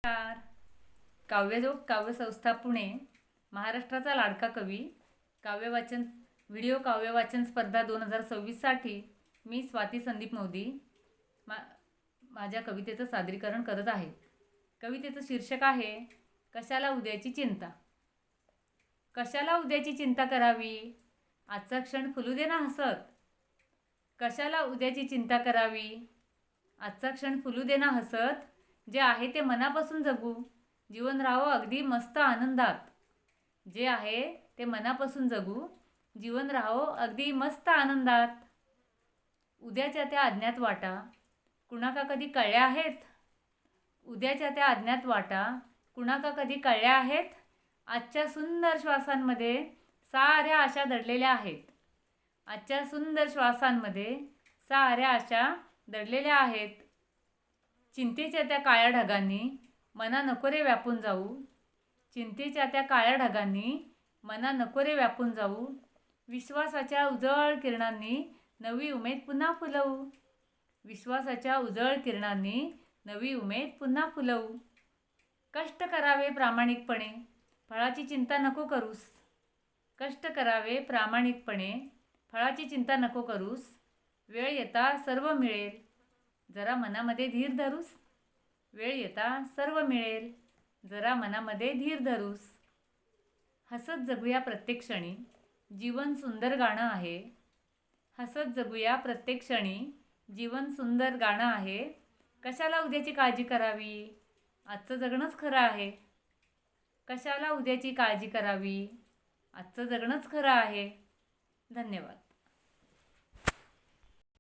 नमस्कार. काव्यजोग काव्यसंस्था पुणे, महाराष्ट्राचा लाडका कवी, काव्यवाचन व्हिडिओ काव्यवाचन स्पर्धा 2026साठी मी स्वाती संदीप मोदी माझ्या कवितेचं सादरीकरण करत आहे. कवितेचं शीर्षक आहे कशाला उद्याची चिंता. कशाला उद्याची चिंता करावी, आजचा क्षण फुलू दे ना हसत. कशाला उद्याची चिंता करावी, आजचा क्षण फुलू दे ना हसत. जे आहे ते मनापासून जगू, जीवन राहावं अगदी मस्त आनंदात. जे आहे ते मनापासून जगू, जीवन राहावं अगदी मस्त आनंदात. उद्याच्या त्या अज्ञात वाटा कुणाका कधी कळल्या आहेत. उद्याच्या त्या अज्ञात वाटा कुणाका कधी कळल्या आहेत. आजच्या सुंदर श्वासांमध्ये साऱ्या आशा दडलेल्या आहेत. आजच्या सुंदर श्वासांमध्ये साऱ्या आशा दडलेल्या आहेत. चिंतेच्या त्या काळ्या ढगांनी मना नको रे व्यापून जाऊ. चिंतेच्या त्या काळ्या ढगांनी मना नको रे व्यापून जाऊ. विश्वासाच्या उजळ किरणांनी नवी उमेद पुन्हा फुलवू. विश्वासाच्या उजळ किरणांनी नवी उमेद पुन्हा फुलवू. कष्ट करावे प्रामाणिकपणे, फळाची चिंता नको करूस. कष्ट करावे प्रामाणिकपणे, फळाची चिंता नको करूस. वेळ येता सर्व मिळेल, जरा मनामध्ये धीर धरूस. वेळ येता सर्व मिळेल, जरा मनामध्ये धीर धरूस. हसत जगूया प्रत्येक क्षणी, जीवन सुंदर गाणं आहे. हसत जगूया प्रत्येक क्षणी, जीवन सुंदर गाणं आहे. कशाला उद्याची काळजी करावी, आजचं जगणंच खरं आहे. कशाला उद्याची काळजी करावी, आजचं जगणंच खरं आहे. धन्यवाद.